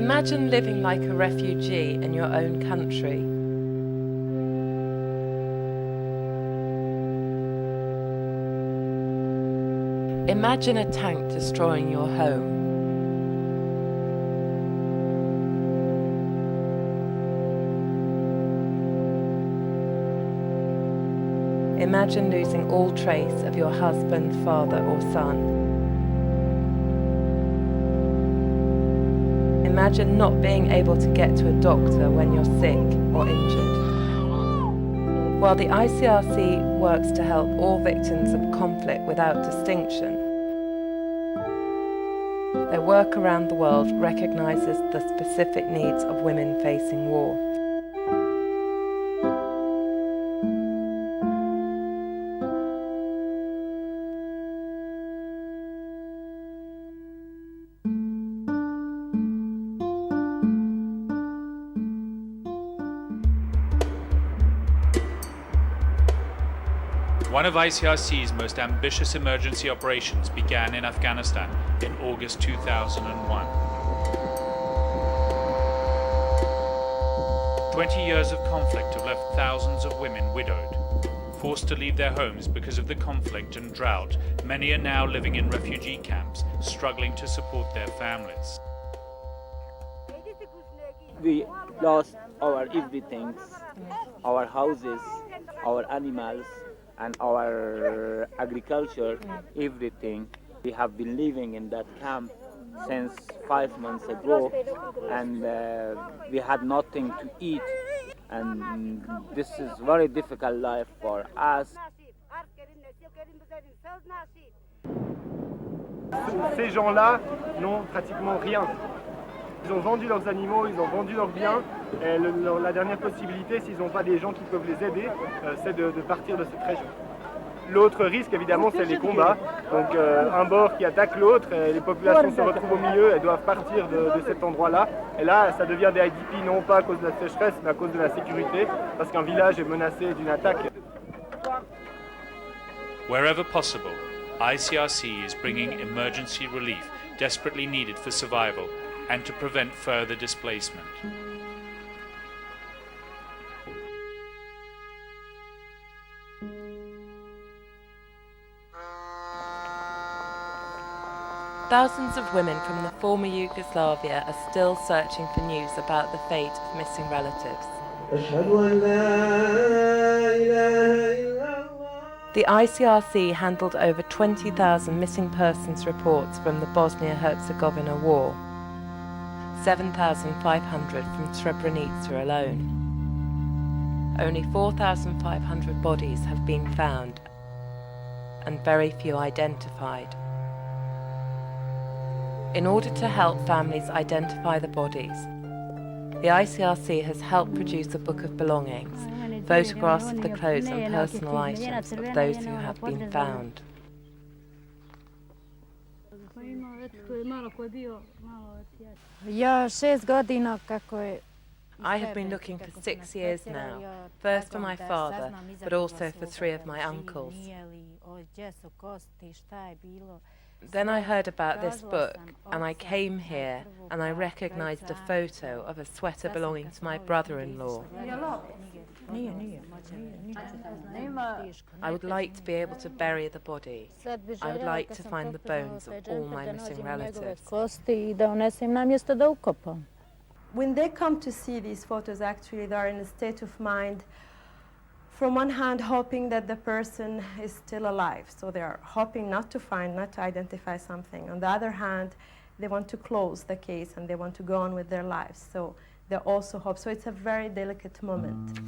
Imagine living like a refugee in your own country. Imagine a tank destroying your home. Imagine losing all trace of your husband, father, or son. Imagine not being able to get to a doctor when you're sick or injured. While the ICRC works to help all victims of conflict without distinction, their work around the world recognises the specific needs of women facing war. One of ICRC's most ambitious emergency operations began in Afghanistan in August 2001. 20 years of conflict have left thousands of women widowed. Forced to leave their homes because of the conflict and drought, many are now living in refugee camps, struggling to support their families. We lost our everything, our houses, our animals, and our agriculture, everything. We have been living in that camp since 5 months ago, and we had nothing to eat, and this is very difficult life for us. Ces gens-là n'ont pratiquement rien. Ils ont vendu leurs animaux, ils ont vendu leurs biens. Et la dernière possibilité, s'ils n'ont pas des gens qui peuvent les aider, c'est de partir de cette région. L'autre risque, évidemment, c'est les combats. Donc un bord qui attaque l'autre, les populations se retrouvent au milieu, elles doivent partir de cet endroit-là. Et là, ça devient des IDP, non pas à cause de la sécheresse, mais à cause de la sécurité, parce qu'un village est menacé d'une attaque. Wherever possible, ICRC is bringing emergency relief desperately needed for survival and to prevent further displacement. Thousands of women from the former Yugoslavia are still searching for news about the fate of missing relatives. The ICRC handled over 20,000 missing persons reports from the Bosnia-Herzegovina war, 7,500 from Srebrenica alone. Only 4,500 bodies have been found, and very few identified. In order to help families identify the bodies, the ICRC has helped produce a book of belongings, photographs of the clothes and personal items of those who have been found. I have been looking for 6 years now, first for my father, but also for 3 of my uncles. Then I heard about this book, and I came here, and I recognized a photo of a sweater belonging to my brother-in-law. I would like to be able to bury the body. I would like to find the bones of all my missing relatives. When they come to see these photos, actually, they are in a state of mind, from one hand, hoping that the person is still alive. So they are hoping not to find, not to identify something. On the other hand, they want to close the case and they want to go on with their lives. So they also hope. So it's a very delicate moment.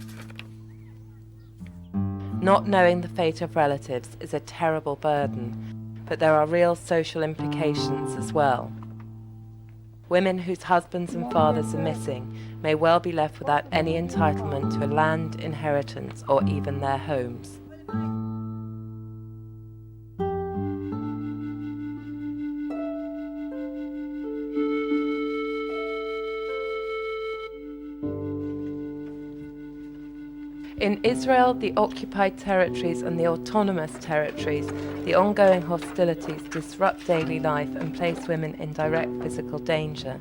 Not knowing the fate of relatives is a terrible burden, but there are real social implications as well. Women whose husbands and fathers are missing may well be left without any entitlement to a land inheritance or even their homes. In Israel, the occupied territories and the autonomous territories, the ongoing hostilities disrupt daily life and place women in direct physical danger.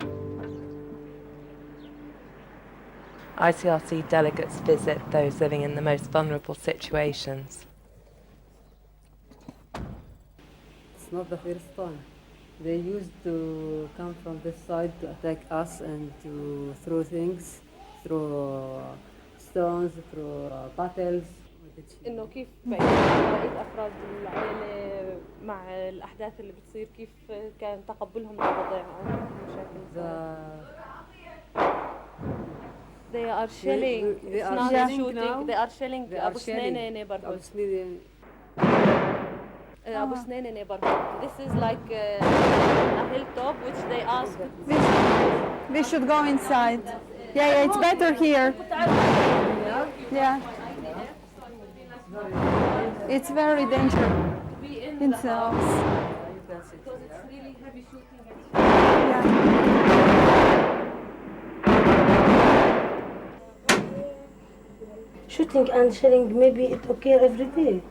ICRC delegates visit those living in the most vulnerable situations. It's not the first time. They used to come from this side to attack us and to throw things, throw stones, throw bottles. انه كيف بقيت افراد العائله مع الاحداث اللي بتصير كيف كان تقبلهم للوضع او مشاكل. They are shelling. It's not shooting. They are shelling Abu Sneineh neighborhood. Abu Sneineh neighborhood. This is like a hilltop which they ask. We should go inside. Yeah, it's better here. Yeah. It's very dangerous in the house. Because it's really heavy shooting. Yeah. Shooting and shelling, maybe it occur every day.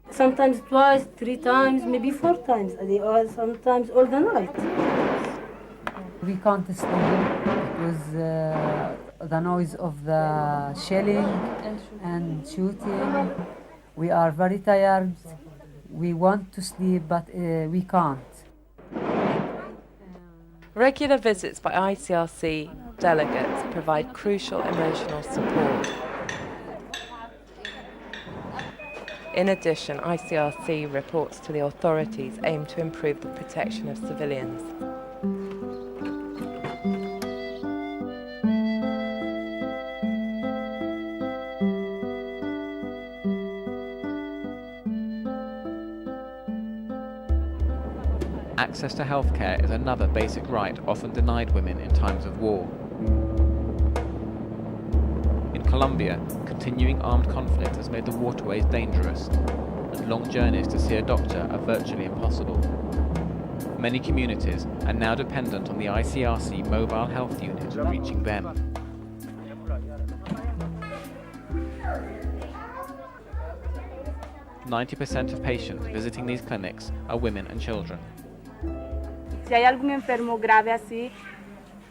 Sometimes twice, 3 times, maybe 4 times a day, or sometimes all the night. We can't sleep because the noise of the shelling and shooting. We are very tired. We want to sleep, but we can't. Regular visits by ICRC delegates provide crucial emotional support. In addition, ICRC reports to the authorities aim to improve the protection of civilians. Access to healthcare is another basic right often denied women in times of war. In Colombia, continuing armed conflict has made the waterways dangerous, and long journeys to see a doctor are virtually impossible. Many communities are now dependent on the ICRC mobile health unit reaching them. "90% of patients visiting these clinics are women and children. Si hay algún enfermo grave así,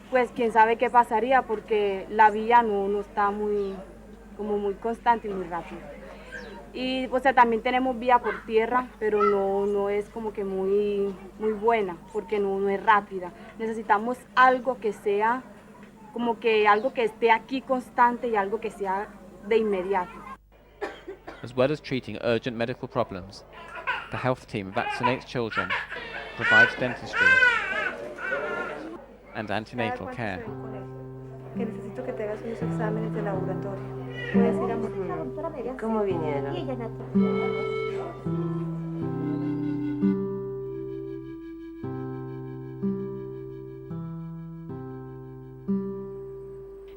pues quién sabe qué pasaría porque la vía no está muy constante y muy rápida. Y o sea, también tenemos vía por tierra, pero no es como que muy buena porque no es rápida. Necesitamos algo que sea como que algo que esté aquí constante y algo que sea de inmediato. As well as treating urgent medical problems, the health team vaccinates children, provides dentistry and antenatal care. Que necesito que te hagas unos exámenes de laboratorio. Puedes ir a morir. ¿Cómo vinieron?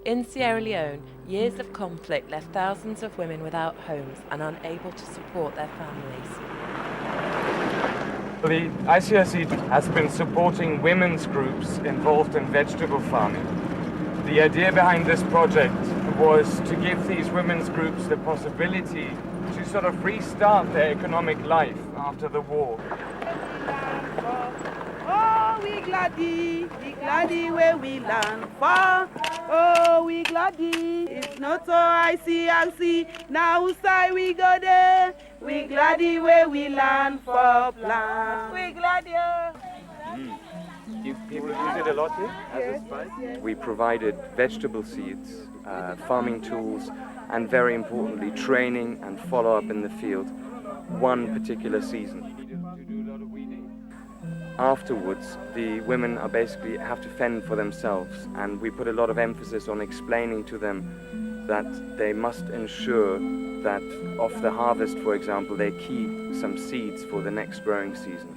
In Sierra Leone, years of conflict left thousands of women without homes and unable to support their families. The ICRC has been supporting women's groups involved in vegetable farming. The idea behind this project was to give these women's groups the possibility to sort of restart their economic life after the war. Oh, we glady where we land for. Oh, we glady. It's not so ICRC. Now side we go there. We glady where we land for plan. We glady. People use it a lot here as a spice? Yes. We provided vegetable seeds, farming tools, and very importantly, training and follow-up in the field one particular season. Afterwards, the women are basically have to fend for themselves, and we put a lot of emphasis on explaining to them that they must ensure that off the harvest, for example, they keep some seeds for the next growing season.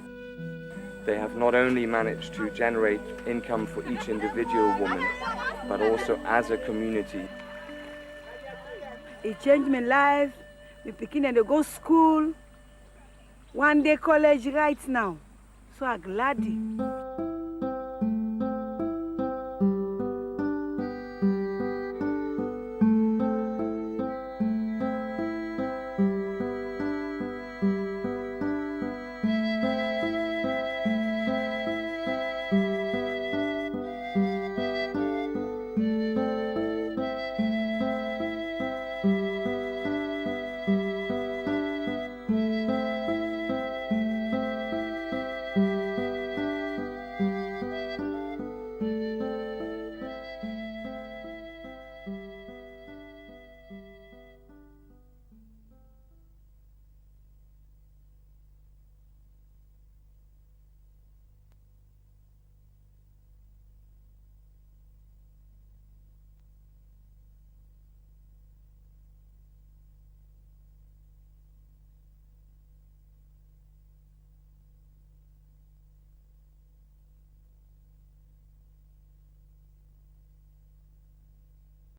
They have not only managed to generate income for each individual woman, but also as a community. It changed my life. We beginning to go school. One day college right now. So I'm glad.